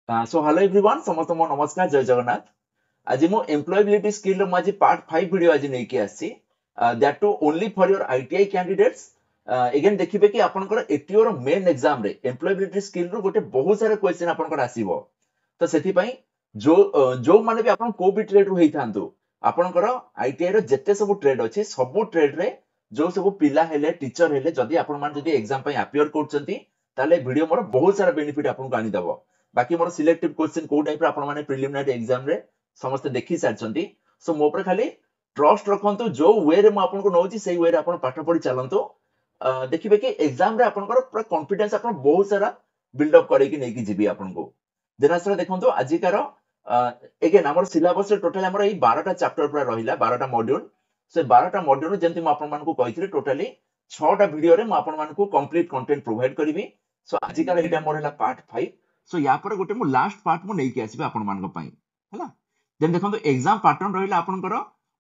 So hello everyone समस्त मो नमस्कार जय जगन्नाथ। आज मो एम्प्लॉयबिलिटी स्किल रो आज पार्ट 5 वीडियो आज नहीं के आसी that too only for your ITI candidates. Again देखिबे कि आपनकर एटीओ रो मेन एग्जाम रे एम्प्लॉयबिलिटी स्किल रो गोटे बहुत सारा क्वेश्चन आपनकर आसीबो। तो सेति पई जो माने भी आपन को भी ट्रेड रो हेइथांतु आपनकर आईटीआई रो जत्ते सब ट्रेड अछि सब ट्रेड रे जो सब पिला हेले टीचर हेले जदी आपन मान जदी एग्जाम पई अपियर करचंती ताले वीडियो मोर बहुत सारा बेनिफिट आपन को आनी दबो। बाकी मोर सिलेक्टिव क्वेश्चन को टाइप आपन माने प्रिलिमिनरी एग्जाम रे समस्त देखि सारचंती। सो मो पर खाली ट्रस्ट रखंतु जो वे रे म आपन को नउची सेही वे रे आपन पाठ पढी चलंतु। देखिबे कि एग्जाम रे आपनकर पूरा कॉन्फिडेंस आपन बहुत सारा बिल्ड अप करेकी नेकी जिबी आपन को। देनासरा देखंतु आजिकार अगेन हमर सिलेबस रे टोटल हमर एई 12टा चैप्टर पूरा रहिला 12टा मॉड्यूल। से 12टा मॉड्यूल जेंति म आपन मान को कहितले टोटली 6टा वीडियो रे म आपन मान को कंप्लीट कंटेंट प्रोवाइड करबी। सो आजिकार एटा मोर हला पार्ट 5। सो या पर गोटे मु लास्ट पार्ट मु नै के आसीबे आपन मान को पई हला। देन देखंतु एग्जाम पैटर्न रहिला आपनकर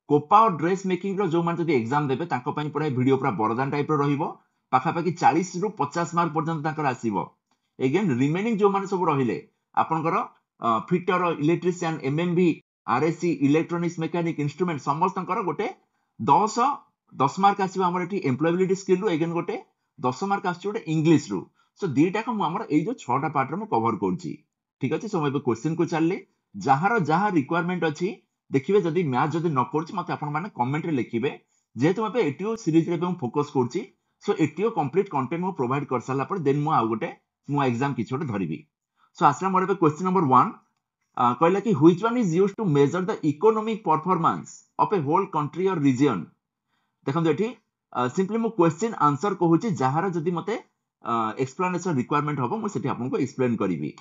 कोपा और ड्रेस मेकिंग रो जो मान जदी एग्जाम देबे ताको पई पूरा वीडियो पूरा बरदान टाइप रो रहिबो। पाखा पाखी 40 रु 50 मार्क पर्यंत ताकर आसीबो। अगेन रिमेनिंग जो मान सब रहिले आपनकर fitter electrician MMV RSC electronics mechanic instrument समस्तंकर गोटे 10 मार्क आसीबो हमर एठी एम्प्लॉयबिलिटी स्किल रु। अगेन गोटे 10 मार्क आसी गोटे इंग्लिश रु। सो दीटा को हमर एई जो 6टा पार्ट रे म कवर करछि ठीक अछि। सो मैं क्वेश्चन को चलले जहार जहा रिक्वायरमेंट अछि देखिबे जदी मैच जदी न करछि मते आपन माने कमेंट रे लिखिबे जेहेतु मते एटीओ सीरीज रे हम फोकस करछि। सो एटीओ कंप्लीट कंटेंट मो प्रोवाइड कर साला पर देन मो आ गोटे मो एग्जाम किछ गोटे धरिबी। सो आसला मोर बे क्वेश्चन नंबर 1 कहला कि which one is used to measure the economic performance of a whole country और रीजन। देखंतु एठी सिंपली मो क्वेश्चन आंसर कहूची जहार जदी मते एक्सप्लेनेशन रिक्वायरमेंट होबो मो सेठी आपन को एक्सप्लेन करिवि।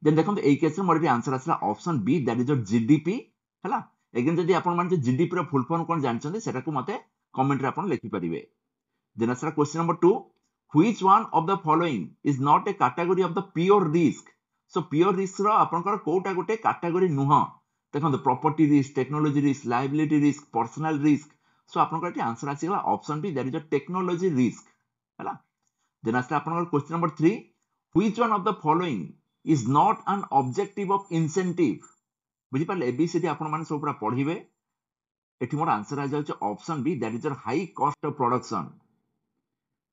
देन देखंतु एई केस रे मोर एठी आंसर आसला option B that is your GDP हला। अगेन जदी आपन मान जीडीपी रो फुल फॉर्म कोन जानचंदी सेटा को मते कमेंट रे आपन लिखि परिबे। देन आसला question number 2 which one of the following is not a category of the pure risk. So pure risk रो आपनकर कोटा गोटे कैटेगरी नुह। देखंतु property risk technology risk liability risk personal risk. So आपनकर एठी आंसर आसीला option B that is your technology risk हला। देन आसला आपनकर question number 3 which one of the following is not an objective of incentive. बुझी पाले ABCD आपन माने सब पूरा पढिबे। एठी मोर आंसर आ जाउछ option B that is your high cost of production.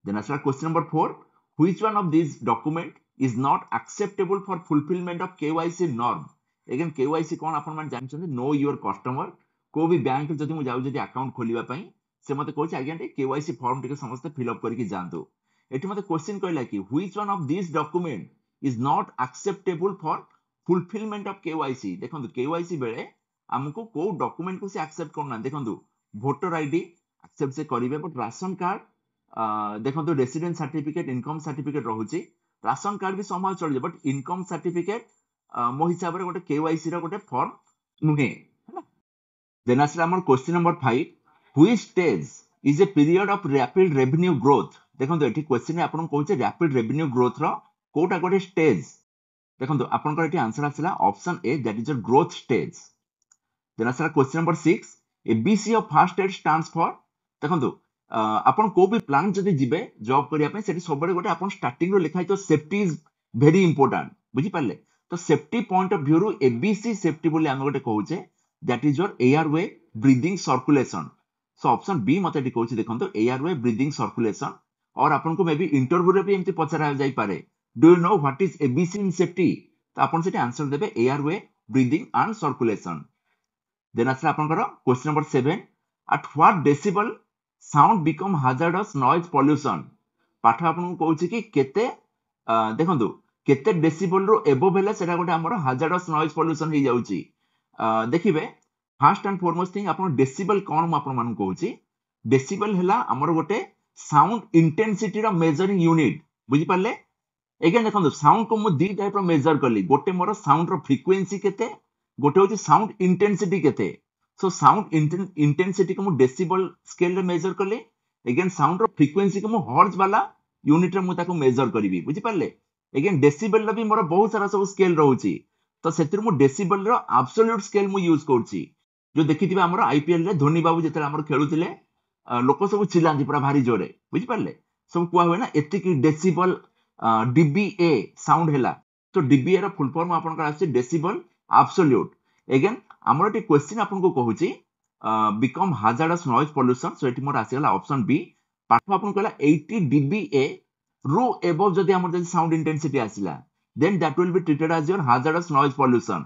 Then आसला question number 4 which one of this document is not acceptable for fulfillment of KYC norm. Again KYC कोन आपन मान जानछन नो योर कस्टमर। को भी bank जदी मु जाउ जदी अकाउंट खोलिबा पई से मते कहछ आज्ञा टे केवाईसी फॉर्म टिके समस्त फिल अप करके जानतो। एठी मते क्वेश्चन कहला कि which one of this document is not acceptable for fulfillment of KYC. देखंतु केवाईसी बेले हमको को डॉक्यूमेंट को से एक्सेप्ट करना देखंतु वोटर आईडी एक्सेप्ट से करिवे बट राशन कार्ड देखंतु रेसिडेंट सर्टिफिकेट इनकम सर्टिफिकेट रहउची राशन कार्ड भी समाज चल बट इनकम सर्टिफिकेट मो हिसाब रे गोटे केवाईसी रो गोटे फॉर्म नुहे हला। देन आसला हमर question number 5 which stage is a period of rapid revenue growth. देखंतु एठी क्वेश्चन रे आपन कहउचे रैपिड रेवेन्यू ग्रोथ रो कोटा गोटे स्टेज। देखंतु आपन को एठी आंसर आसला option A that is your growth stage. Then आसला question number 6 ABC of first aid stands for. देखंतु आपन को भी प्लान जदी जिबे जॉब करिया पे सेठी सबरे गोटे आपन स्टार्टिंग रो लिखाइ तो सेफ्टी इज वेरी इंपोर्टेंट बुझी पाले। तो सेफ्टी पॉइंट ऑफ व्यू रो एबीसी सेफ्टी बोली हम गोटे कहउचे that is your airway breathing circulation. So option B मते एठी कहउचे देखंतु एयरवे ब्रीथिंग सर्कुलेशन। और आपन को मे बी इंटरव्यू रे भी एमती पचरा जाई पारे do you know what is ABC in safety. तो आपन सेठी आंसर देबे airway breathing and circulation. Then आसला आपनकर question number 7 at what decibel sound become hazardous noise pollution. पाठ आपन को कहउची कि केते देखंतु केते डेसिबल रो एबोव हेले सेटा गोटे हमर हैजार्डस नॉइज पोल्यूशन हे जाउची। देखिबे फर्स्ट एंड फॉरमोस्ट थिंग आपन डेसिबल कोन म आपन मान कहउची डेसिबल हेला हमर गोटे साउंड इंटेंसिटी रो मेजरिंग यूनिट बुझी पाले। अगेन देखंतु साउंड को मु दी टाइप रो मेजर करली गोटे मोर साउंड रो फ्रीक्वेंसी केते गोटे होची साउंड इंटेंसिटी केते। सो साउंड इंटेंसिटी को मु डेसिबल स्केल रे मेजर करली। अगेन साउंड रो फ्रीक्वेंसी को मु हर्ट्ज वाला यूनिट रे मु ताको मेजर करिवि बुझी पाले। अगेन डेसिबल रो भी मोर बहुत सारा सब स्केल रहउची तो सेतिर मु डेसिबल रो एब्सोल्यूट स्केल मु यूज करछि। जो देखिथिबे हमर आईपीएल रे धोनी बाबू जेते हमर खेलुथिले लोक सब चिल्लांती पूरा भारी जोरे बुझी पाले सब कुआ होय ना एतिकी डेसिबल डीबीए साउंड हेला तो डीबीए ର फुल फॉर्म आपनकर आसी डेसिबल एब्सोल्यूट अगेन हमर एटी क्वेश्चन आपनको कहूची become hazardous noise pollution so एटी मोर आसी गला ऑप्शन बी पाठ आपन कहला 80 डीबीए रो एबव जदी हमर जदी साउंड इंटेंसिटी आसिला then that will be treated as your hazardous noise pollution.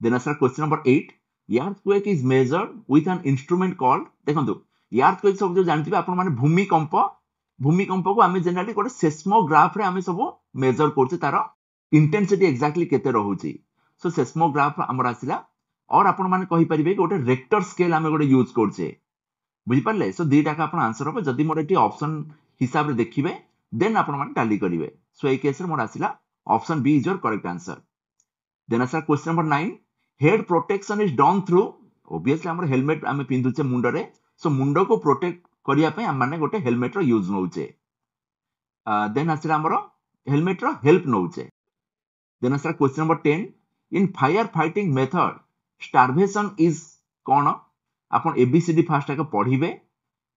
Then answer question number 8 earthquake is measured with an instrument called देखंतु earthquake सब जो जानथिबे आपन माने भूमिकंप को आमे जनरली कोटे सेस्मोग्राफ रे आमे सब मेजर करछि तार इंटेंसिटी एक्जेक्टली केते रहउछि सो सेस्मोग्राफ हमर आसिला और आपन माने कहि परिबे कोटे रेक्टर स्केल आमे कोटे यूज करछे बुझि पारले सो दीटा का आपन आंसर हो जदी मोर एटी ऑप्शन हिसाब रे देखिबे देन आपन माने टैली करिवे सो ए केस रे मोर आसिला option B is your correct answer then answer question number 9 head protection is done through obviously हमर हेलमेट आमे पिंदुचे मुंड रे सो मुंड को प्रोटेक्ट करिया पे हम माने गोटे हेलमेट रो यूज नउचे देन आसिला हमर हेलमेट रो हेल्प नउचे then answer question number 10 in fire fighting method starvation is कोन आपन एबीसीडी फास्ट का पढिबे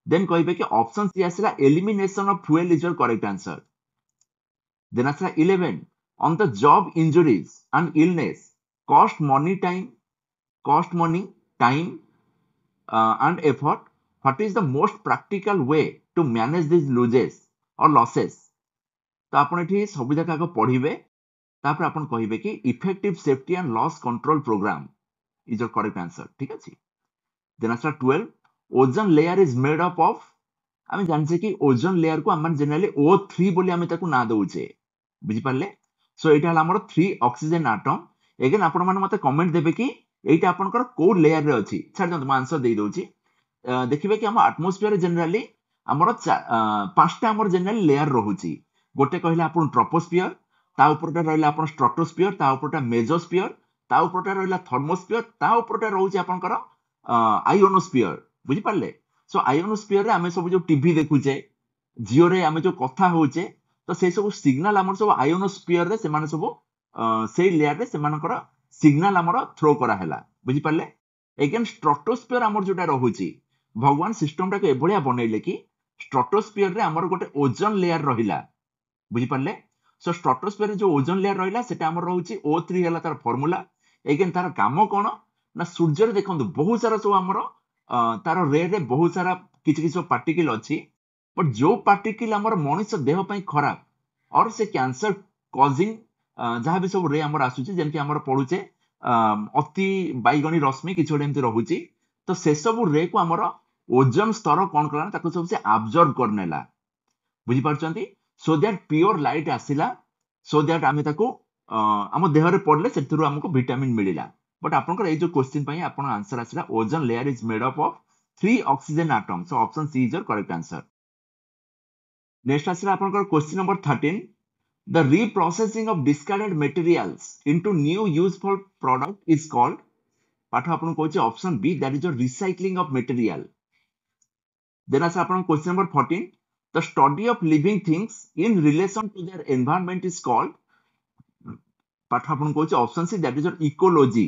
देन कहिबे कि ऑप्शन सी आसिला elimination of fuel is your correct answer then आसिला 11 on the job injuries and illness cost money time and effort what is the most practical way to manage these losses तो आपण एठी सुविधा का पढिबे तापर आपण कहिबे कि effective safety and loss control program is your correct answer ठीक अछि then answer 12 ozone layer is made up of आमे जानछे कि ओजोन लेयर को हमन जनरली O3 बोली आमे ताकू ना दउछे बुझि पारले सो एटा हला हमर 3 ऑक्सीजन एटम अगेन आपण माने मते कमेंट देबे कि एटा आपनकर को लेयर रे अछि छाड़ जंत आंसर देई दोछि देखिबे कि हम एटमॉस्फेयर जनरली हमर पांचटा हमर जनरली लेयर रहउछि गोटे कहले आपण ट्रोपोस्फियर ता ऊपरटा रहला आपण स्ट्रेटोस्फियर ता ऊपरटा मेसोस्फियर ता ऊपरटा रहला थर्मोस्फियर ता ऊपरटा रहउछि आपनकर आयोनोस्फियर बुझि पारले सो आयोनोस्फियर रे हमें सब जो टीवी देखुचे जियो रे हमें जो कथा होचे तो से सब सिग्नल हमर सब आयोनोस्फियर रे से माने सब से लेयर रे से मानकर सिग्नल हमर थ्रो करा हैला बुझि पारले अगेन स्ट्रेटोस्फियर हमर जोटा रहउची भगवान सिस्टम टा के एभलिया बनैले कि स्ट्रेटोस्फियर रे हमर गोटे ओजोन लेयर रहिला बुझि पारले सो स्ट्रेटोस्फियर रे जो ओजोन लेयर रहिला सेटा हमर रहउची O3 हैला तार फार्मूला अगेन तार काम कोन ना सूर्य रे देखंतु बहुत सारा सब हमर तार रे रे बहुत सारा किछ किछ पार्टिकल अछि बट जो पार्टिकल हमर मनुष्य देह पई खराब और से कैंसर कॉजिंग जहां भी सब रे हमर आसुची जेंति हमर पडुचे अति बाइगणी रश्मि किछ ओडे एमति रहउची तो से सब रे को हमर ओजोन स्तर कोन करला ताको सब से अब्जॉर्ब करनेला बुझि पारचंती सो दैट प्योर लाइट आसिला सो दैट आमे ताको हम देह रे पडले सेथुरु हमको विटामिन मिलिला बट आपनकर ए जो क्वेश्चन पई आपन आंसर आसिला ozone layer is made up of 3 oxygen atom so option C is your correct answer next आसिला आपनकर question number 13 the reprocessing of discarded materials into new useful product is called पाठ आपन कहछि option B that is your recycling of material then आसा आपन question number 14 the study of living things in relation to their environment is called पाठ आपन कहछि option C that is your ecology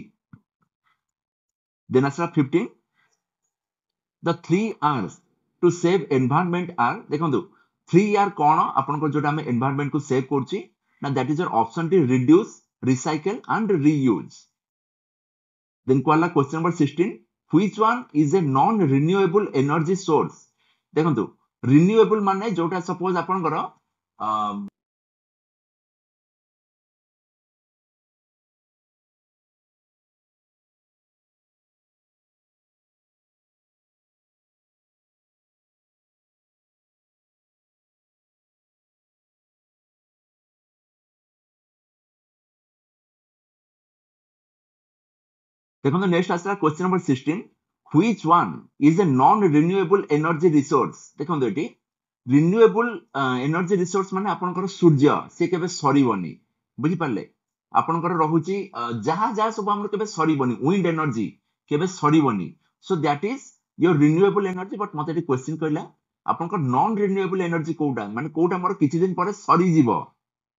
then आसा 15 the 3 R's to save environment are देखंतु 3R कोन आपन को जोटा हम एनवायरनमेंट को सेव करछि ना दैट इज योर ऑप्शन टी reduce recycle and reuse then कोला question number 16 which one is a non renewable energy source देखंतु रिन्यूएबल माने जोटा सपोज आपन कर देखो नेक्स्ट आसला question number 16 which one is a non renewable energy resource देखो एटी रिन्यूएबल एनर्जी रिसोर्स माने आपनकर सूर्य से केबे सरीबनी बुझि पारले आपनकर रहउची जहा जहा सब हमर केबे सरीबनी विंड एनर्जी केबे सरीबनी so that is your renewable energy but मते एटी क्वेश्चन कहला आपनकर नॉन रिन्यूएबल एनर्जी कोउटा माने कोउटा मोर किछि दिन परे सरी जीवो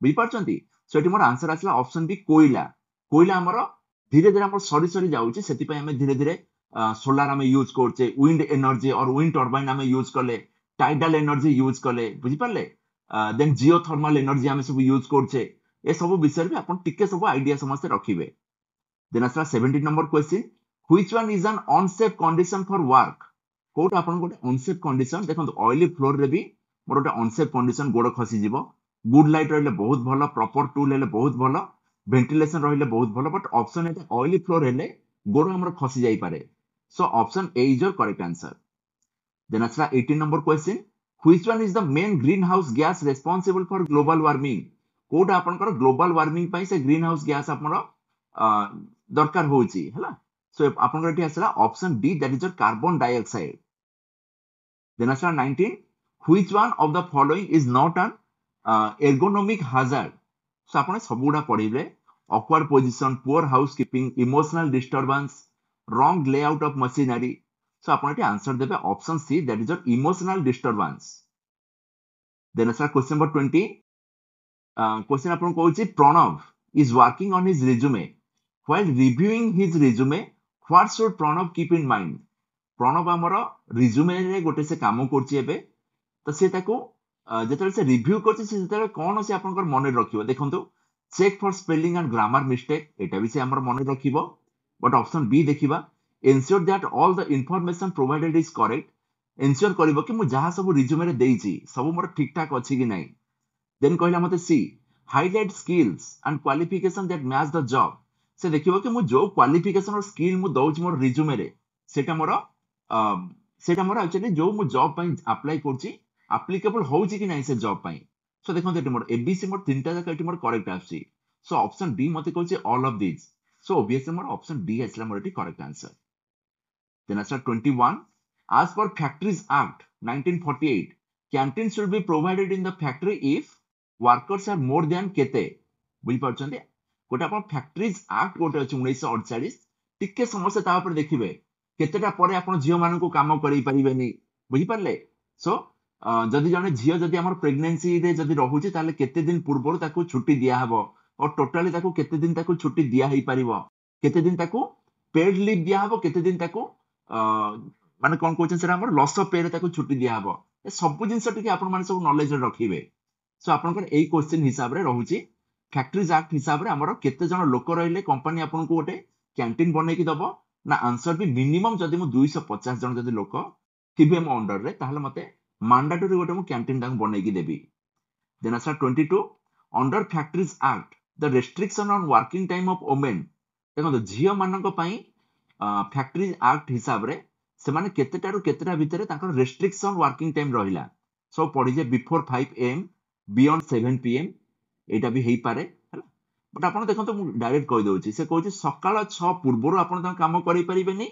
बुझि पारचंती सो एटी मोर आंसर आसला ऑप्शन बी कोइला कोइला हमर धीरे धीरे हमर सरी सरी जाउची सेति पय हमें धीरे धीरे सोलार हमें यूज करचे विंड एनर्जी और विंड टरबाइन हमें यूज करले टाइडल एनर्जी यूज करले बुझि पारले देन जियोथर्मल एनर्जी हमें सब यूज करचे ए सब विषय भी अपन टिके सब आइडिया समस्त रखिबे। देन आसला 17 number question, which one is an unsafe condition for work? कोट अपन गोटे अनसेफ कंडीशन देखंतु ऑयली फ्लोर रे भी मोर गोटे अनसेफ कंडीशन गोड़ खसी जीवो, गुड लाइट रहले बहुत भलो, प्रॉपर टूल हेले बहुत भलो, वेंटिलेशन रहले बहुत भलो, but option A oily floor हेले गोड़ हमर खसी जाई पारे। So option A is your correct answer. Then आसला 18 number question, which one is the main greenhouse gas responsible for global warming? कोड आपनकर ग्लोबल वार्मिंग पई से ग्रीन हाउस गैस आपन दरकार होची हला। सो आपनकर एठी आसला option D, that is your carbon dioxide. Then आसला 19, which one of the following is not an ergonomic hazard? So आपन सबुडा पढिबे, awkward position, poor housekeeping, emotional disturbance, wrong layout of machinery. सो आपन एठी आंसर देबे option C, that is your emotional disturbance. Then आसला question number 20, question आपन कहूची Pranav is working on his resume. While reviewing his resume, what should Pranav keep in mind? Pranav आमर resume रे गोटे से काम करछि एबे, तो से ताको जेतले से रिव्यू करछि से जेतले कोन से आपनकर मन रखिबो, देखंतु check for spelling and grammar mistake, एटा भी से हमर मन रखिबो। बट ऑप्शन बी देखिबा, ensure that all the information provided is correct, ensure करिवो कि मु जहा सब रिज्यूमे रे देइछि सब मोर ठीक ठाक अछि कि नै। देन कहला मते C, highlight skills and qualification that match the job, से देखिबो कि मु जो क्वालिफिकेशन और स्किल मु दउछि मोर रिज्यूमे रे सेटा मोर एक्चुअली जो मु जॉब पई अप्लाई करछि एप्लीकेबल होउछि कि नै से जॉब पई। सो देखो एटी मोर एबीसी मोर तीनटा जाक एटी मोर करेक्ट आछि। सो ऑप्शन डी मते कहछि all of this. So obviously मोर ऑप्शन डी आछला मोर एटी करेक्ट आंसर। देन आछला 21, as per Factories Act 1948, canteen should be provided in the factory if workers are more than केते, बुझी पारछन्ते गोटे अपन फैक्ट्रीज एक्ट गोटे अछि 1948, टिके समस्या ता ऊपर देखिबे केतेटा परे अपन झियो मानन को काम करै परिबेनी, बुझी पारले। सो जदि जने झियो जदि हमर प्रेगनेंसी रे जदि रहूची ताले केते दिन पूर्वरु ताको छुट्टी दिया हबो, और टोटली ताको केते दिन ताको छुट्टी दिया हेई परिबो, केते दिन ताको पेड लीव दिया हबो, केते दिन ताको माने कोन कहउछन सेरा हमर लॉस ऑफ पे रे ताको छुट्टी दिया हबो। ए सब जिंस टिके अपन माने सब नॉलेज रे रखिबे। सो आपनकर एई क्वेश्चन हिसाब रे रहूची फैक्ट्रीज एक्ट हिसाब रे हमर केते जण लोक रहिले कंपनी आपन को गोटे कैंटीन बनै कि दबो ना, आंसर भी मिनिमम जदि मु 250 जण जदि लोक थिबे मो अंडर रे ताहले मते मैंडेटरी गोटे मु कैंटीन तांग बनै कि देबी। देन आसा 22, under factories act the restriction on working time of women, देखो झियो मानन को पई फैक्ट्रीज एक्ट हिसाब रे से माने केतेटा रु केतेटा भितरे ताकर रेस्ट्रिक्शन वर्किंग टाइम रहिला। सो पढि जे बिफोर 5 am बियॉन्ड 7 pm एटा भी हेई पारे हला। बट आपण देखंतु मु डायरेक्ट कहि दउची, से कहउची सकाळ 6 पूर्वरु आपण ता काम करै परिबेनी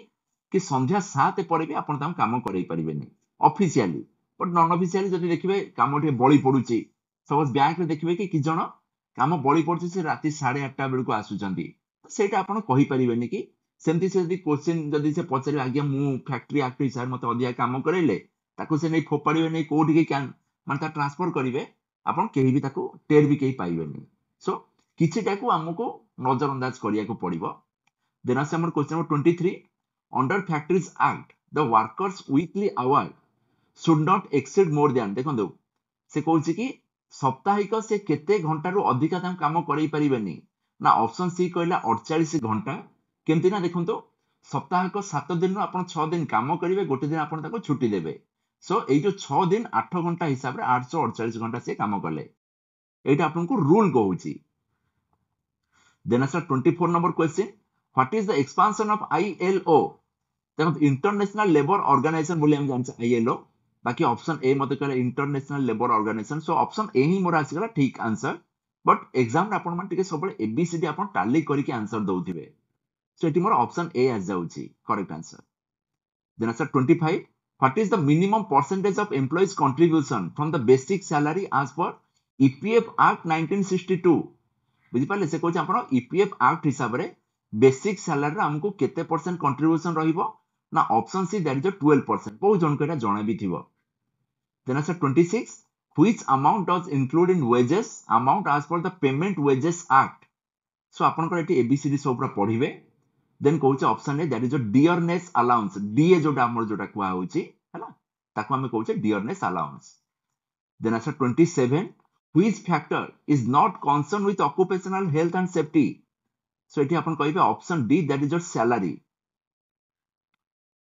कि संध्या 7 परे भी आपण ता काम करै परिबेनी ऑफिशियली। बट नॉन ऑफिशियली जदि देखिबे काम टे बळी पडुची, सपोज बैंक रे देखिबे कि जण काम बळी पडुची से राती 8:30 बेल को आसुचंती, तो सेटा आपण कहि परिबेनी कि सेमती से जदि क्वेश्चन जदि से पचरे आज्ञा मु फैक्ट्री एक्ट हिसाब मते अधिया काम करैले ताको से नै फोपाड़िबे नै कोठी के कैन माने ता ट्रांसफर करिवे, आपण केही भी ताको टेर भी केही पाइबेनी। सो किछिटा को हमको नजरअंदाज करिया को पड़िबो। देन आसे हमर question number 23, under factories act the workers weekly hour should not exceed more than, देखंतु से कहउची कि साप्ताहिक से केते घंटा रु अधिका ताम काम करै परिबेनी ना। ऑप्शन सी कहला 48 घंटा, केमति ना देखंतु सप्ताहिक 7 दिन रु आपण 6 दिन काम करिवे, गोटे दिन आपण ताको छुट्टी देबे। सो एई जो 6 दिन 8 घंटा हिसाब रे 848 घंटा से काम करले, एटा आपन को रूल कहउची। देन आसा 24 number question, what is the expansion of ILO, देखो इंटरनेशनल लेबर ऑर्गेनाइजेशन बोली हम जानछ ILO, बाकी ऑप्शन ए मते कहले international labour organisation. So option A ही मोर आसीगला ठीक आंसर। बट एग्जाम रे आपण मान टिके सबले ABCD आपण टैली करके आंसर दउथिबे। सो एटी मोर ऑप्शन ए आ जाउची करेक्ट आंसर। देन आसा 25, what is the minimum percentage of employees contribution from the basic salary as per EPF Act 1962, बुझी पाले से कहछ आपण EPF Act हिसाब रे बेसिक सैलरी रे हमको केते परसेंट कंट्रीब्यूशन रहिबो ना। ऑप्शन सी दैट इज 12%, बहुत जन केटा जणा भी थिबो। देन आसा 26, which amount does include in wages amount as per the payment wages act, सो आपण को एटी ABCD सब पूरा पढिबे। देन कहउछ option A that is dearness allowance, DA जोटा हमर जोटा कुआ होउची हला ताको हम कहउछ डियरनेस अलाउंस। देन आसा 27, which factor is not concerned with occupational health and safety? So एठी आपण कहिबे option D, that is your salary.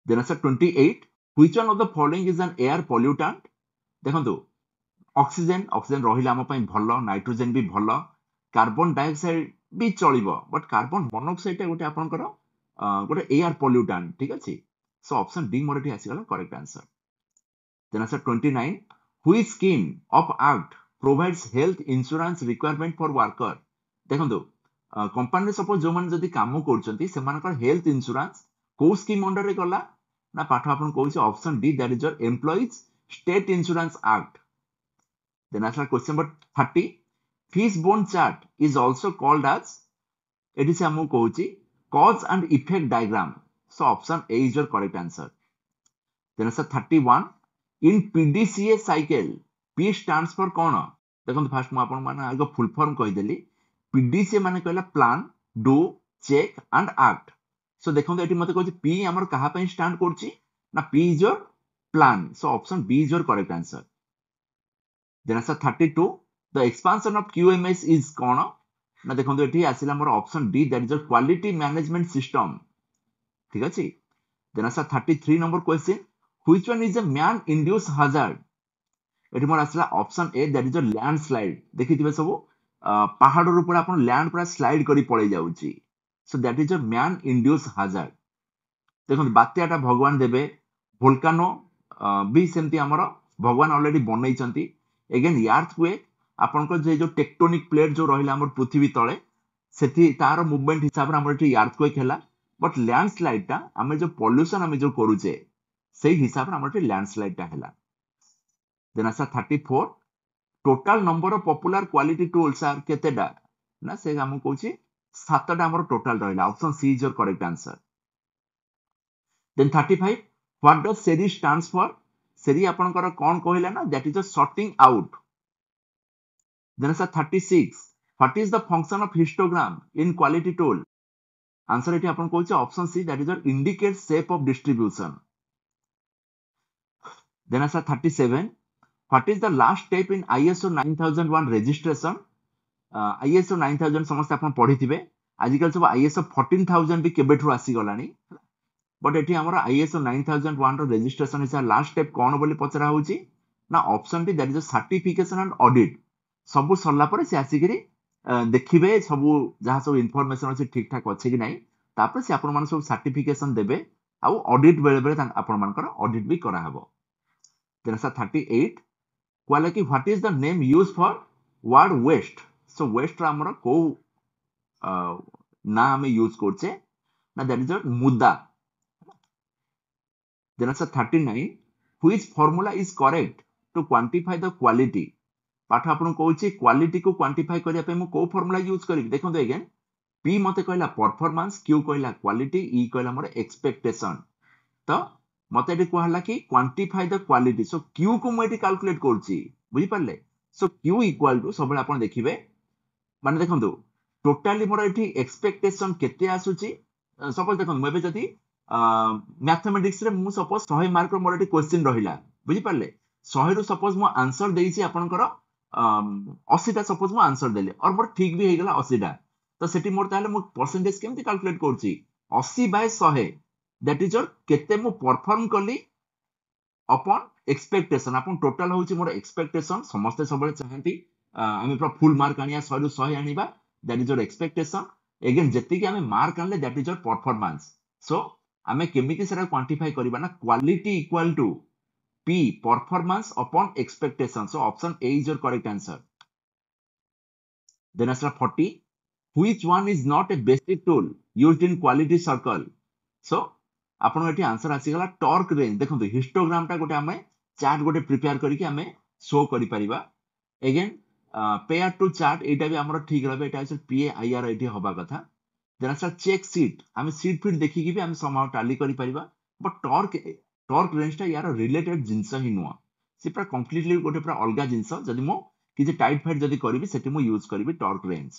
Then answer 28, which one of the following is an air pollutant? देखंतु oxygen रहिला हम पई भलो, nitrogen भी भलो, कार्बन डाइऑक्साइड भी चलिबो, बट कार्बन मोनोऑक्साइड गोटे आपनकर गोटे एयर पोल्यूटेंट, ठीक अछि. सो ऑप्शन डी मोर एठी आसीगला correct answer. Then answer 29, which scheme of act provides health insurance requirement for worker? देखंतु कंपनी सपोज जो माने जदी काम करचंती से मानकर हेल्थ इंश्योरेंस को स्कीम अंडर रे गला ना पाठ आपन कहूची option D, that is your employees state insurance act. Then answer question number 30, fishbone chart is also called as, it is हमको कहूची cause and effect diagram. So option A is your correct answer. Then answer 31, in PDCA cycle P stands for कौन? देखो fast मु आपन माने आगो full form कहि देली. PDCA माने कहला plan, do, check and act. So देखो एटी मते कहूची P हमर कहा पई स्टैंड करची ना P is your plan. So option B is your correct answer. Then answer 32, the expansion of QMS is कौन? ना देखो एठी आसिला हमर option D, that is your quality management system, ठीक अछि. Then answer 33 number question, which one is a man induced hazard? एठी मोर आसिला option A, that is your landslide. देखिथिबे सब पहाड़ ऊपर आपण लैंड पूरा स्लाइड करी पळै जाउची. So that is your man induced hazard. देखो बात्याटा भगवान देबे, वोल्कानो भी सेमती हमर भगवान ऑलरेडी बनैचंती. एगेन अर्थक्वेक आपनको जो टेक्टोनिक प्लेट जो रहिला हमर पृथ्वी तळे सेठी तार मूवमेंट हिसाब रे हमर एठी अर्थक्वेक हैला, बट लैंडस्लाइड टा हमें जो पॉल्यूशन हमें जो करूचे सेही हिसाब रे हमर एठी लैंडस्लाइड टा हैला. Then answer 34, total number of popular quality tools are केतेडा? ना से हम कहूची 7टा हमर टोटल रहिला. Option C is your correct answer. Then 35, what does seiri stands for? Seiri आपनकर कोन कहिला ना, that is a sorting out. Then answer 36, what is the function of histogram in quality tool? Answer एठी आपन कहूची option C, that is indicate shape of distribution. Then answer 37, what is the last step in ISO 9001 registration? ISO 9000 समस्त आपन पढिथिबे. आजिकल सब ISO 14000 भी केबेठु आसी गलानी, but एठी हमर ISO 9001 रो रजिस्ट्रेशन हिसाब लास्ट स्टेप कोन बोली पचरा होची ना option D, that is certification and audit. सब सरला पर से आसीकरी देखिबे सब जहा सब इन्फॉर्मेशन अछि ठीक ठाक अछि कि नाही, तापर से आपन मान सब सर्टिफिकेशन देबे आ ऑडिट बेले बेले आपन मानकर ऑडिट भी करा हबो. देन आंसर 38, क्वाला कि what is the name used for word waste? So waste रा हमर को ना हमें यूज करछे ना, that is muda. Then answer 39, which formula is correct to quantify the quality? पाठ आपन कहूची क्वालिटी को क्वांटिफाई करिया पे मु को फार्मूला यूज करिवि. देखो तो अगेन पी मते कहला परफॉर्मेंस, क्यू कहला क्वालिटी, ई कहला मोर एक्सपेक्टेशन. तो मते एटी कहला कि quantify the quality. So Q को मु एटी कैलकुलेट करची, बुझी पारले. सो क्यू इक्वल टू सबले आपन देखिबे माने देखंतु टोटली मोर एटी एक्सपेक्टेशन केते आसुची. सपोज देखंतु मेबे जदी मैथमेटिक्स रे मु सपोज 100 मार्क रो मोर एटी क्वेश्चन रहिला, बुझी पारले. 100 रो सपोज मु आंसर देइची आपनकर 80टा सपोज मु आंसर देले और मोर ठीक भी हेगला 80टा, तो सेटी मोर ताले मु परसेंटेज केमति कैलकुलेट करची 80/100, दैट इज योर केते मु परफॉर्म कली अपॉन एक्सपेक्टेशन. अपन टोटल होची मोर एक्सपेक्टेशन. समस्त सबले चाहंती आमे पूरा फुल मार्क आनिया 100 रु 100 आनिबा, that is your expectation. Again जेति कि आमे मार्क आनले that is your performance. So आमे केमिति सेरा क्वांटिफाई करबा ना, quality equal to P performance upon expectation. So option A is your correct answer. Then answer 40, which one is not a basic tool used in quality circle? So आपन एठी answer आसी गला torque range. देखंतु histogram टा गोटे हमें chart गोटे prepare करिके हमें शो करि परिबा. अगेन पेयर टू चार्ट एटा भी हमर ठीक रहबे, एटा है PAIR एठी होबा कथा. देन आंसर चेक शीट, हमें शीट फिट देखिकि भी हम समाउ टाली करि परिबा. बट टॉर्क रेंज टा यार रिलेटेड जिंस ही नुआ, से पूरा कंप्लीटली गोटे पूरा अलगा जिंस. जदि मो किछि टाइट फाइट जदि करबी सेठी मो यूज करबी torque range.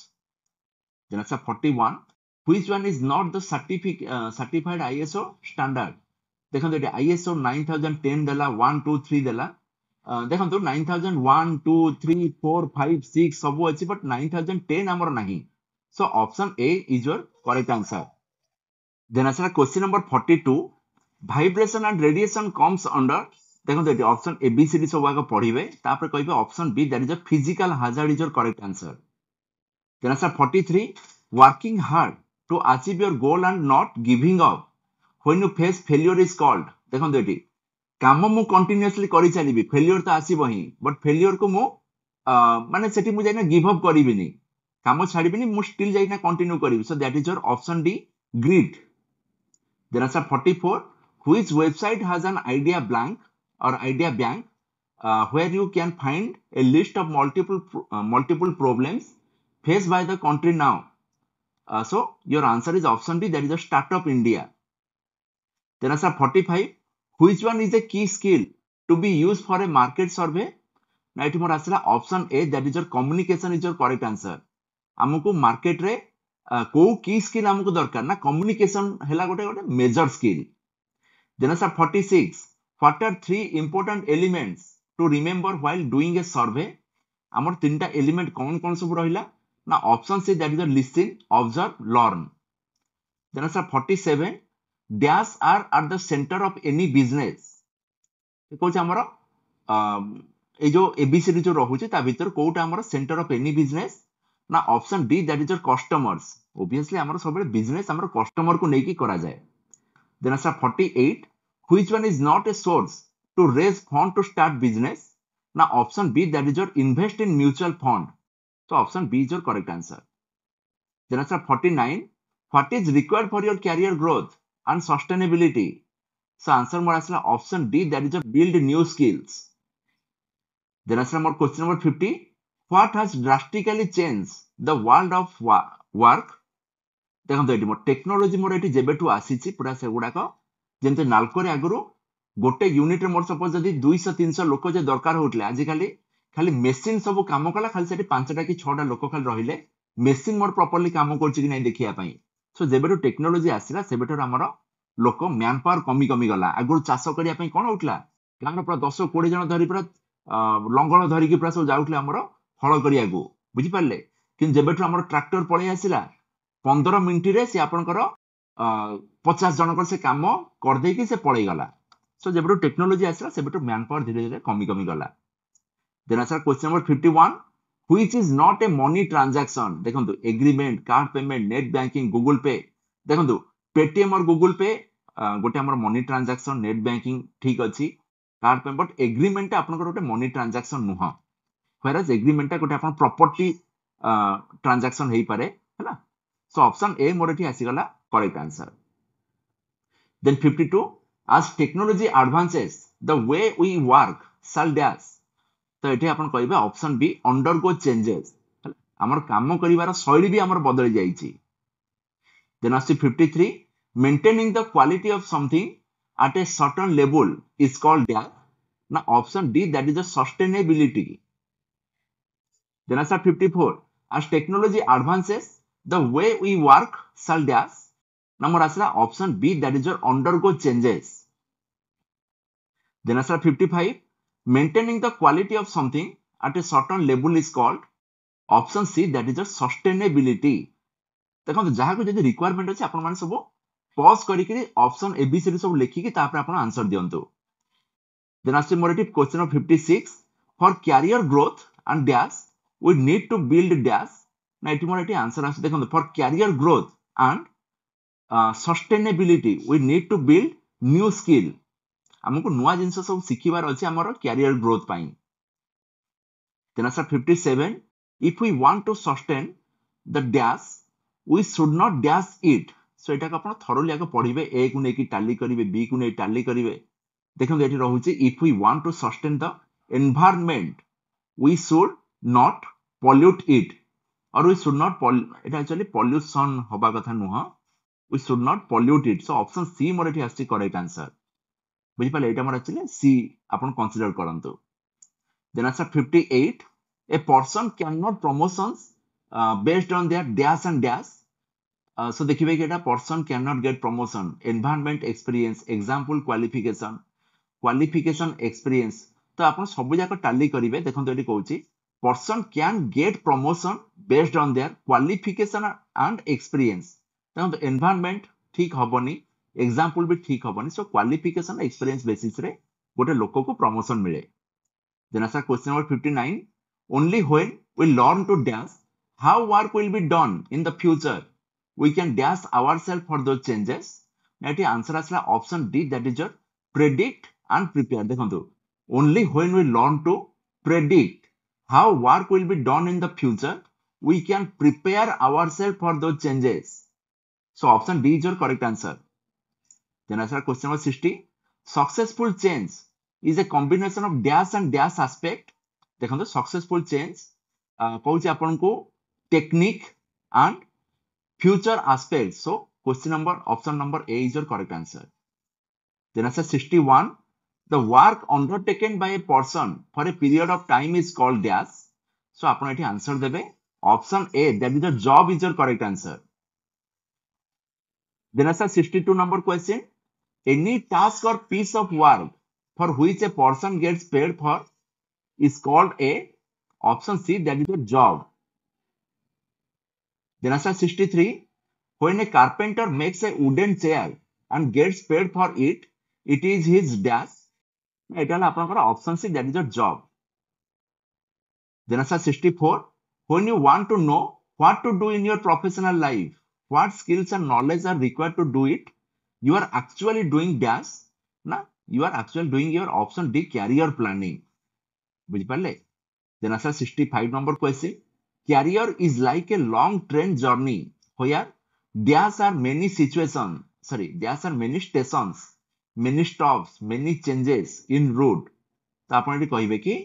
Then answer 41, which one is not the certified ISO standard? देखो एटा ISO 9010 देला 1 2 3 देला, देखो 9001 2 3 4 5 6 सब अच्छी बट 9010 आमर नहीं so option A is your correct answer then आसला question number 42 vibration and radiation comes under देखो ये option A B C D सब आगे पढ़िबे तापर कहबे option B that is a physical hazard is your correct answer then आसला 43 working hard to achieve your goal and not giving up when you face failure is called देखो ये काम मु कंटिन्यूअसली करी चलीबी फेलियर तो आसीबो ही बट फेलियर को मु माने सेठी मु जाइना गिव अप करिबिनी काम छाड़िबिनी मु स्टिल जाइना कंटिन्यू करिबि so that is your option D grid then answer 44 which website has an idea blank और idea bank where you can find a list of multiple problems faced by the country now so your answer is option D that is a startup India then answer 45 which one is a key skill to be used for a market survey ना ये मोर आसला option A that is your communication is your correct answer हमको market रे को की skill हमको दरकार ना कम्युनिकेशन हैला गोटे गोटे major skill then answer 46 what are three important elements to remember while doing a survey हमर तीनटा एलिमेंट कौन कौन सब रहिला ना option C that is listen observe learn then answer 47 dash are at the centre of any business कहूँ हमर ये जो एबीसीडी जो रहुचे ता भीतर कोटा हमर सेंटर ऑफ एनी बिजनेस ना option D that is your customers obviously हमर सब बिजनेस हमर कस्टमर को नेकी करा जाए then answer 48 which one is not a source to raise fund to start business ना option B that is your invest in mutual fund तो option B is your correct answer then answer 49 what is required for your career growth and sustainability so answer more आसला option D that is your build new skills then answer more question number 50 what has drastically changed the world of work देखो ये मोर technology मोर ये जेबेठू आसीची पूरा से गुडाक जेंते नालको रे आगरो गोटे unit रे मोर suppose जदी 200 300 लोक जे दरकार होतले आज खाली मेसिन सब काम कला खाली सेठी 5टा कि 6टा लोक खाली रहिले मेसिन मोर प्रॉपर्ली काम करछि कि नै देखिया पई सो जेबेठू टेक्नोलोजी आसीला सेबेठू हमर लोक मैन पावर कमी कमी गला आगरो चाष करिया पई कोन होतला गाम पूरा 10 20 जन धरी पूरा लंगल धरिकी पूरा सब जाऊले हमर हल करिया को बुझी पारले कि जेबेठू हमर ट्रैक्टर पळै आसिला 15 मिनिट रे से आपनकर 50 जनकर से काम कर दे कि से पळै गला सो जेबेठू टेक्नोलॉजी आसिला सेबेठू मैन पावर धीरे धीरे कमी कमी गला then answer question number 51 which is not a money transaction देखंतु agreement card payment net banking Google Pay देखंतु पेटीएम और गूगल पे गोटे हमर मनी ट्रांजैक्शन नेट बैंकिंग ठीक अछि कार्ड पेमेंट बट एग्रीमेंट आपनकर गोटे मनी ट्रांजैक्शन नुह व्हेरएज एग्रीमेंट गोटे आपन प्रॉपर्टी ट्रांजैक्शन हेई पारे हैला सो ऑप्शन ए मोर एठी आसी गला correct answer then 52 as technology advances the way we work shall dash तो एठी आपन कहबे ऑप्शन बी अंडरगो चेंजेस हमर काम करिवार शैली भी हमर बदल जाईची देन आसी 53 maintaining the quality of something at a certain level is called dash na option D that is a sustainability then answer 54 as technology advances the way we work shall dash number asla option B that is your undergo changes then answer 55 maintaining the quality of something at a certain level is called option C that is your sustainability देखो जहाँ को जदि requirement अछि आपण माने सब pause करिकरी option ABCD सब लेखिकी तापर आपण आंसर दियंतु देन आसी मोरेटिव question of 56 for career growth and dash we need to build dash ना एटी मोरेटिव आंसर आसी देखो for career growth and sustainability we need to build new skill हमको नुवा जिंस सब सिखिबार अछि हमर कैरियर ग्रोथ पई देन आसी 57 if we want to sustain the dash we should not dash it so एटा आपण थरोली आगे पढिबे ए को नेकी टैली करिवे बी को नै टैली करिवे देखो एठी रहउची if we want to sustain the environment we should not pollute it और वी शुड नॉट एटा एक्चुअली पॉल्यूशन होबा कथा नुह we should not pollute it so option C मोर एठी आछि करेक्ट आंसर बुझि पाले एटा मोर एक्चुअली सी आपण कंसीडर करंतु then answer 58 a person can not promotions based on their dash and dash so देखिबे कि एटा person can not get promotion environment experience example qualification experience तो आपण सब जाक टाली करिवे देखंतु एटी कहूची person can get promotion based on their qualification and experience देखंतु एनवायरनमेंट ठीक हबनी एग्जांपल भी ठीक हबनी सो क्वालिफिकेशन एक्सपीरियंस बेसिस रे गोटे लोक को प्रमोशन मिले then answer question number 59 only when we learn to dash how work will be done in the future we can dash ourselves for those changes एटी आंसर आसला option D that is your predict and prepare देखंतु only when we learn to predict how work will be done in the future we can prepare ourselves for those changes so option D is your correct answer then answer question number 60 successful change is a combination of dash and dash aspect देखंतु successful change कहूची आपन को technique and future aspect so question number option number A is your correct answer then answer 61 the work undertaken by a person for a period of time is called dash so आपण एठी answer देबे option A that is the job is your correct answer then answer 62 number question any task or piece of work for which a person gets paid for is called a option C that is a job then answer 63 when a carpenter makes a wooden chair and gets paid for it it is his dash এটা হলো আপনার option C that is a job then answer 64 when you want to know what to do in your professional life what skills and knowledge are required to do it you are actually doing dash না you are actually doing your option D career planning বুঝি পারলে then answer 65 number question career is like a long train journey where there are many stations many stops many changes in route तो आपण एटी कहिबे कि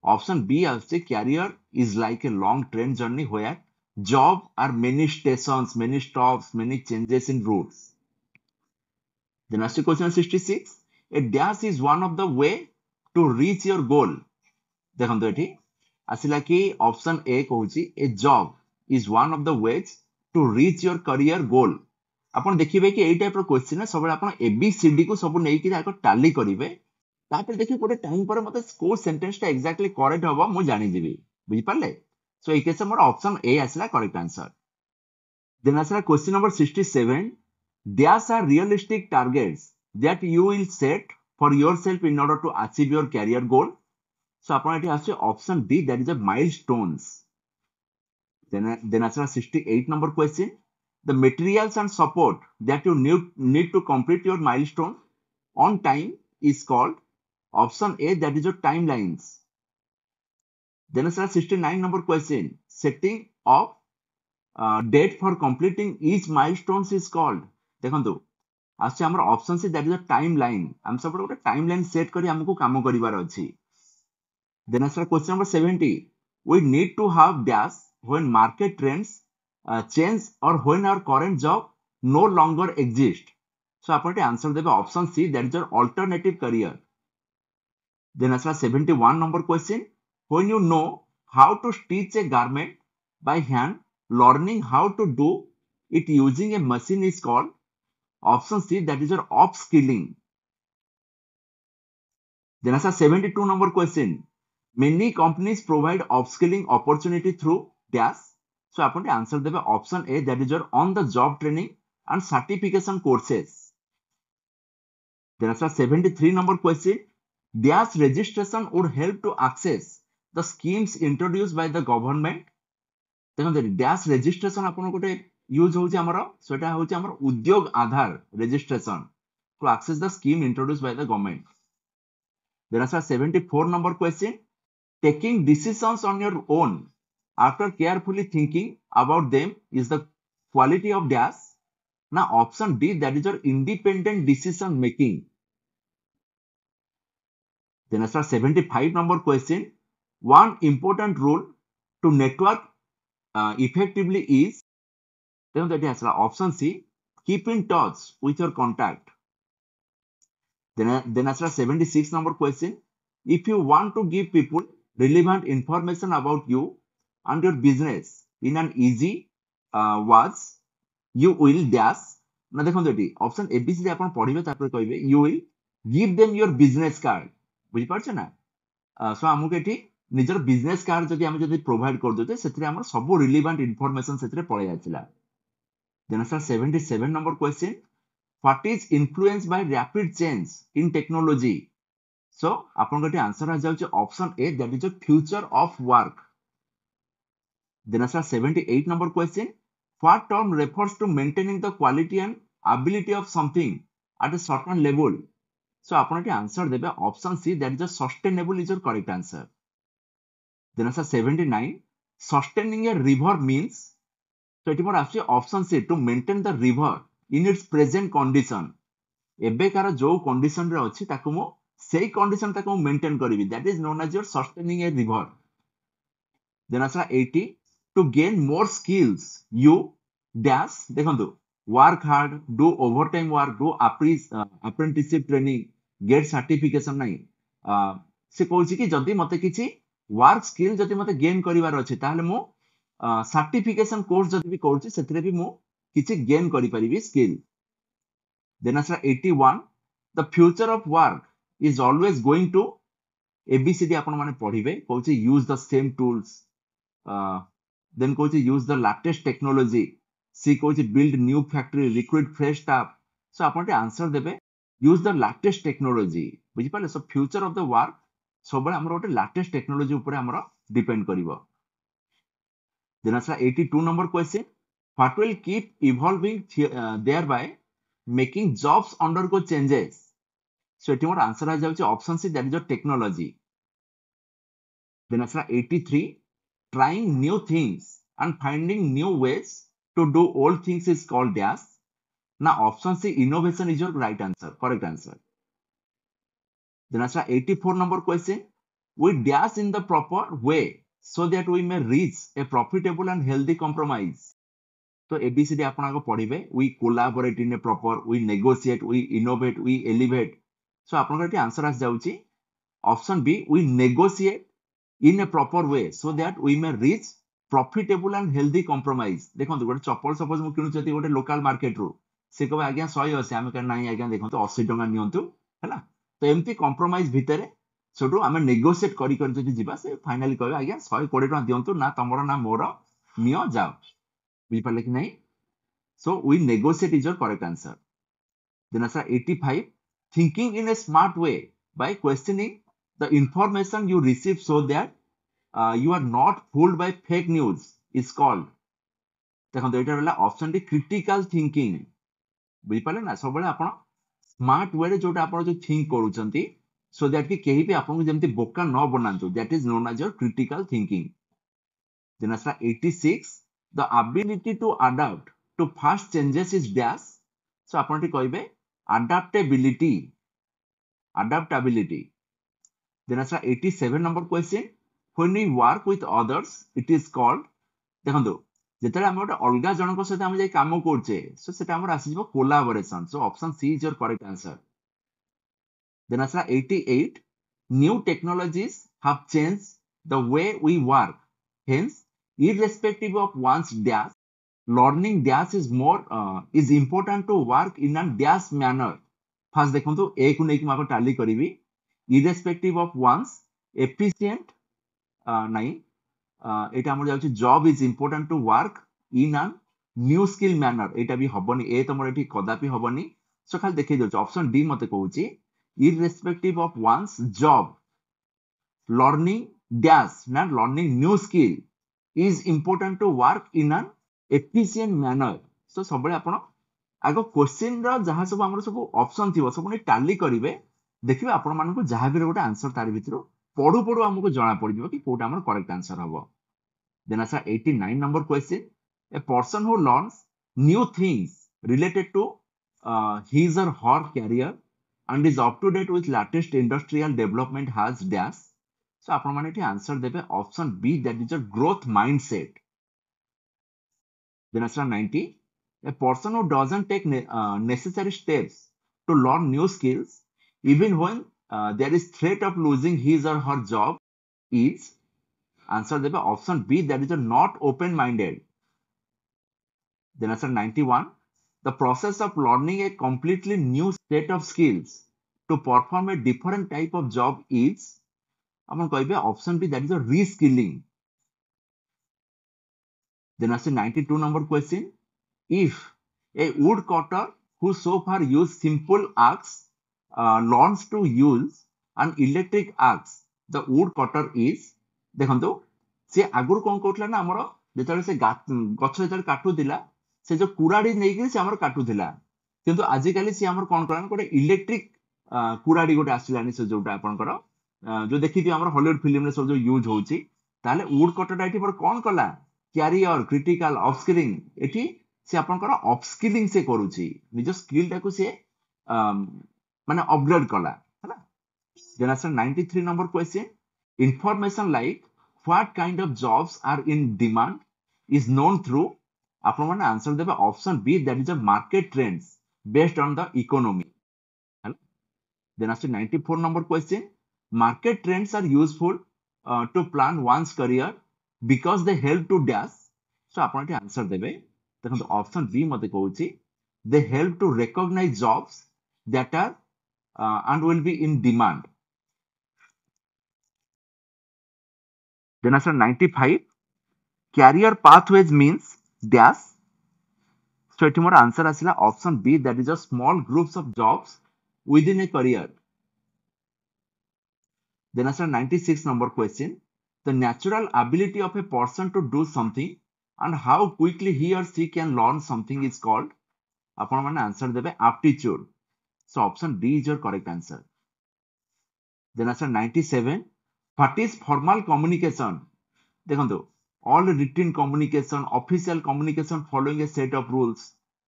option B आछे career is like a long train journey where job are many stations many stops many changes in routes the next question 66 a dash is one of the way to reach your goal देखंतु एटी आसिला कि option A कहूची a job is one of the ways to reach your career goal आपण देखिबे कि एई type रो question सब आपण एबीसीडी को सब नेई कि जाको टाली करिवे तापर देखि गोटे टाइम पर मते को सेंटेंस टा एक्जेक्टली करेक्ट हबो मु जानि दिबी बुझि पाले सो ए केस मोर ऑप्शन ए आसला करेक्ट आंसर देन आसला question number 67 dash are realistic targets that you will set for yourself in order to achieve your career goal so आपण एटी आसे option D that is a milestones then आसला 68 number question the materials and support that you need to complete your milestone on time is called option A that is your timelines then answer 69 number question setting of date for completing each milestones is called देखंतु आसे हमर option C that is a timeline हम सब गोटे timeline set करी हमको काम करिवार अछि then answer question number 70 we need to have dash when market trends change or when our current job no longer exist so आपण आंसर देबे option C that is your alternative career then answer 71 number question when you know how to stitch a garment by hand learning how to do it using a machine is called option C that is your upskilling then answer 72 number question many companies provide upskilling opportunity through dash so आपण answer देबे option A that is your on the job training and certification courses then answer 73 number question dash registration would help to access the schemes introduced by the government देखो dash registration आपण गोटे use होउची हमर सेटा होउची हमर Udyog Aadhaar registration to access the scheme introduced by the government then answer 74 number question taking decisions on your own after carefully thinking about them is the quality of dash now option D that is your independent decision making then answer 75 number question one important rule to network effectively is then that is option C keep in touch with your contact then answer 76 number question if you want to give people relevant information about you and your business in an easy words you will dash ना देखो eighty option ABC आपण पढिबे तापर कहबे you will give them your business card बुझि पारछ ना सो आमको एठी निजर बिजनेस कार्ड जदि आम जदि प्रोवाइड कर देते सेथिरे हमर सब रिलेवेंट इन्फॉर्मेशन सेथिरे पळै आछिला then sir 77 number question what is influence by rapid change in technology so आपन गटे आंसर आ जाउछ option A that is the future of work then sir 78 number question what term refers to maintaining the quality and ability of something at a certain level so आपन एठी answer देबे option C that is the sustainable is your correct answer then answer 79 sustaining a river means so एटी मोर आछि option C to maintain the river in its present condition एबे कार जो condition रे अछि ताको मो सेही कंडीशन ताको मेंटेन करबी that is known as your sustaining a river then answer 80 to gain more skills you dash देखंतु work hard do overtime work do apprenticeship training get certification नहीं से कहूँ कि जदि मते किछि वर्क स्किल जदि मते गेन करिवार अछि ताहले मो सर्टिफिकेशन कोर्स जदि भी करूछि सेथिरे भी मो किछि गेन करि परिबी skill then answer 81 the future of work is always going to A B C D आपण माने पढिबे कहूछि use the same tools then कहूछि use the latest technology C कहूछि build new factory recruit fresh staff so आपण टे आंसर देबे यूज द लेटेस्ट टेक्नोलॉजी बुझि पाले so future of the work सबले हमर ओटे लेटेस्ट टेक्नोलॉजी ऊपर हमर डिपेंड करिवो then answer 82 number question what will keep evolving thereby making jobs undergo changes so एटी मोर आंसर आ जाउछि option C that is the technology then answer 83 trying new things and finding new ways to do old things is called dash now option C innovation is your right answer correct answer then answer 84 number question we dash in the proper way so that we may reach a profitable and healthy compromise so abcd आपण आगो पढिबे we collaborate in a proper we negotiate we innovate we elevate so आपण eighty answer आस जाउची option B we negotiate in a proper way so that we may reach profitable and healthy compromise देखंतु गोटे चप्पल suppose मु किनु जति गोटे local market रो से कहबे आज्ञा 180 आमे कह नाही आज्ञा देखंतु 80 टका नियंतु हैला तो एम्ति compromise भितरे सोटू आमे नेगोशिएट करी करी जति जिबा से फाइनली कहबे आज्ञा 120 टका दियंतु ना तमरो ना मोर नियो जाओ बुझि पाले कि नहीं so we negotiate is your correct answer then answer 85 thinking in a smart way by questioning the information you receive so that you are not fooled by fake news is called देखो एटा रहला option D critical thinking बुझि पाले ना सब बेले आपण smart way रे जोटा आपण जो थिंक करूचंती सो दैट कि केही भी आपण जेमति बोका न बनांतु that is known as your critical thinking then answer 86 the ability to adopt to fast changes is dash so आपण टी कहबे adaptability adaptability then answer 87 number question when we work with others it is called देखंतु जेतले हम ओटा अलगा जनक सहित हम जे काम करछे सो सेटा हमर आसी जबो collaboration so option C is your correct answer then answer 88 new technologies have changed the way we work hence irrespective of one's dash learning dash is more is important to work in a dash manner first देखंतु ए को नै कि माको टाली करिवि irrespective of one's efficient नाइ एटा हमर जाउछि job is important to work in an new skill manner एटा भी हबनी ए तमर एठी कदापि हबनी सो खाली देखै जाउछि ऑप्शन डी मते कहउछि irrespective of one's job learning dash ना learning new skill is important to work in an efficient manner सो सबले आपण आगो क्वेश्चन रो जहा सब हमर सब ऑप्शन थिबो सब नै टाली करिवे देखिबे आपण मानको जहा भी गोटे आंसर तार भितरो पढु पढु हमको जाना पड़ जिवो कि कोटा हमर करेक्ट आंसर हबो then answer 89 number question a person who learns new things related to his or her career and is up to date with latest industrial development has dash so आपण माने एठी आंसर देबे option B that is a growth mindset then answer 90 a person who doesn't take necessary steps to learn new skills even when there is threat of losing his or her job is answer debe option B that is a not open minded then answer 91 the process of learning a completely new set of skills to perform a different type of job is अपन कहबे option B that is a reskilling. Then as a 92 number question, if a woodcutter who so far used simple axe learns to use an electric axe, the woodcutter is, ଦେଖନ୍ତୁ ସେ ଆଗରୁ କଣ କରୁଥିଲା ନା ଆମର ଯେତେବେଳେ ସେ ଗଛ ଯେତେବେଳେ କାଟୁଥିଲା ସେ ଯୋଉ କୁରାଡି ନେଇକି ସେ ଆମର କାଟୁଥିଲା, କିନ୍ତୁ ଆଜିକାଲି ସେ ଆମର କଣ କଲା ଗୋଟେ ଇଲେକ୍ଟ୍ରିକ କୁରାଡି ଗୋଟେ ଆସିଲାନି, ସେ ଯୋଉଟା ଆପଣଙ୍କର ଯୋଉ ଦେଖିଥିବେ ଆମର ହଲିଉଡ ଫିଲ୍ମରେ ସବୁ ଯୋଉ ୟୁଜ ହଉଛି, ତାହେଲେ woodcutterଟା ଏଠି କଣ କଲା, କ୍ୟାରିୟର କ୍ରିଟିକାଲ ଅପସ୍କିଲିଂ, ଏଠି ସେ ଆପଣଙ୍କର ଅପସ୍କିଲିଂ ସେ କରୁଛି, ନିଜ ସ୍କିଲ ଟାକୁ ସେ ମାନେ ଅପଗ୍ରେଡ କଲା ହେଲା. Then answer 93 number question, information like what kind of jobs are in demand is known through, ଆପଣ ମାନେ ଆନ୍ସର ଦେବେ option B that is a market trends based on the economy. Then answer 94 number question, market trends are useful to plan one's career because they help to dash. So ଆପଣ ଏଠି answer ଦେବେ, ଦେଖନ୍ତୁ option ବି ମତେ କହୁଛି they help to recognize jobs that are and will be in demand. Then answer 95, career pathways means dash. So ଏଠି ମୋର answer ଆସିଲା option B that is a small groups of jobs within a career. Then answer 96 number question, the natural ability of a person to do something and how quickly he or she can learn something is called, ଆପଣ ମାନେ answer ଦେବେ aptitude. So option D is your correct answer. Then answer 97, what is formal communication? ଦେଖନ୍ତୁ all written communication, official communication following a set of rules,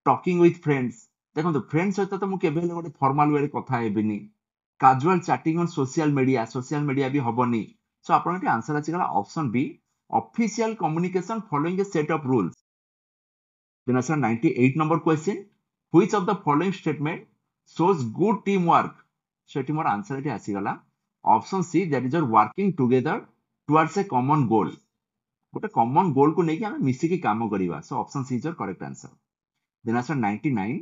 talking with friends. ଦେଖନ୍ତୁ friends ସହିତ ତ ମୁଁ କେବେ ହେଲେ ଗୋଟେ formal way ରେ କଥା ହେବିନି, casual chatting on social media ବି ହବନି. So ଆପଣ ଏଠି ଆନ୍ସର ଆସିଗଲା option B, official communication following a set of rules. Then answer 98 number question, which of the following statement shows good teamwork? So ଏଠି ମୋର answer ଏଠି ଆସିଗଲା option C, that is your working together towards a common goal. ଗୋଟେ common goal କୁ ନେଇକି ଆମେ ମିଶିକି କାମ କରିବା. So option C is your correct answer. Then answer 99,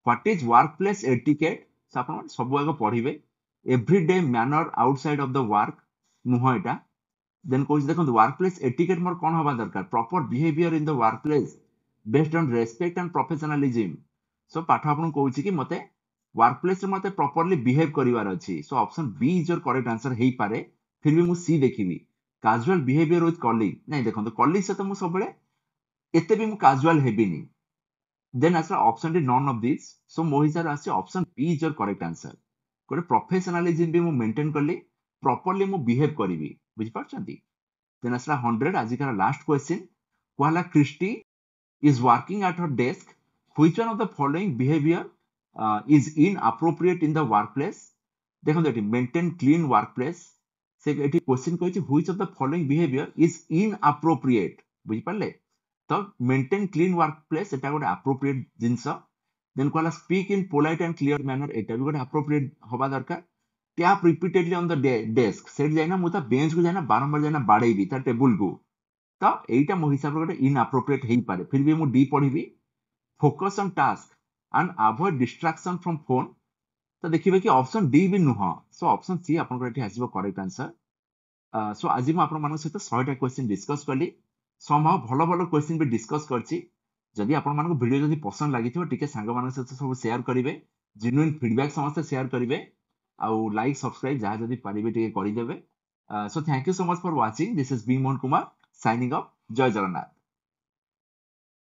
what is workplace etiquette? So ଆପଣ ସବୁ ଆଗ ପଢିବେ, everyday manner outside of the work ନୁହଁ ଏଟା. Then କହୁଛି ଦେଖନ୍ତୁ workplace etiquette ମୋର କଣ ହବା ଦରକାର, proper behavior in the workplace based on respect and professionalism. So ପାଠ ଆପଣଙ୍କୁ କହୁଛି କି ମତେ workplace ରେ ମତେ properly behave କରିବାର ଅଛି. So option B is your correct answer ହେଇପାରେ, फिर भी ମୁଁ C ଦେଖିବି, casual behavior with colleague. ନାଇଁ ଦେଖନ୍ତୁ colleague ସହିତ ମୁଁ ସବୁବେଳେ ଏତେ ବି ମୁଁ casual ହେବିନି. Then answer option D, none of these. So ମୋ ହିସାବରେ ଆସିଛି option B is your correct answer. ଗୋଟେ professionalism ବି ମୁଁ maintain କଲି, properly ମୁଁ behave କରିବି, ବୁଝିପାରୁଛନ୍ତି. Then ଆସିଲା 100, ଆଜିକାର last question, କୁହାଲା Christy is working at her desk, which one of the following behavior is inappropriate in the workplace? ଦେଖନ୍ତୁ ଏଠି maintain clean workplace, ସେ ଏଠି question କହିଛି which of the following behavior is inappropriate, ବୁଝିପାରିଲେ, ତ maintain clean workplace ଏଟା ଗୋଟେ appropriate ଜିନିଷ. Then କହିଲା speak in polite and clear manner, ଏଟା ବି ଗୋଟେ appropriate ହବା ଦରକାର. Tap repeatedly on the desk, ସେଠି ଯାଇନା ମୁଁ ତା ବେଞ୍ଚ କୁ ଯାଇନା ବାରମ୍ବାର ଯାଇନା ବାଡେଇବି ତା ଟେବୁଲ କୁ, ତ ଏଇଟା ମୋ ହିସାବରେ ଗୋଟେ inappropriate ହେଇପାରେ, फिर भी ମୁଁ D ପଢିବି. Focus on task and avoid distraction from phone, ତ ଦେଖିବେ କି option D ବି ନୁହଁ. So option C ଆପଣଙ୍କର ଏଠି ଆସିବ correct answer. So ଆଜି ମୁଁ ଆପଣମାନଙ୍କ ସହିତ 100ଟା question discuss କଲି, somehow ଭଲ ଭଲ question ବି discuss କରିଛି. ଯଦି ଆପଣମାନଙ୍କୁ ଭିଡିଓ ଯଦି ପସନ୍ଦ ଲାଗିଥିବ ଟିକେ ସାଙ୍ଗମାନଙ୍କ ସହିତ ସବୁ ସେୟାର କରିବେ, ଜେନ୍ୟୁଇନ୍ ଫିଡବ୍ୟାକ୍ ସମସ୍ତେ ସେୟାର କରିବେ, ଆଉ ଲାଇକ୍ ସବସ୍କ୍ରାଇବ ଯାହା ଯଦି ପାରିବେ ଟିକେ କରିଦେବେ. So thank you so much for watching. This is B Mohan Kumar signing off. Jay Jagannath.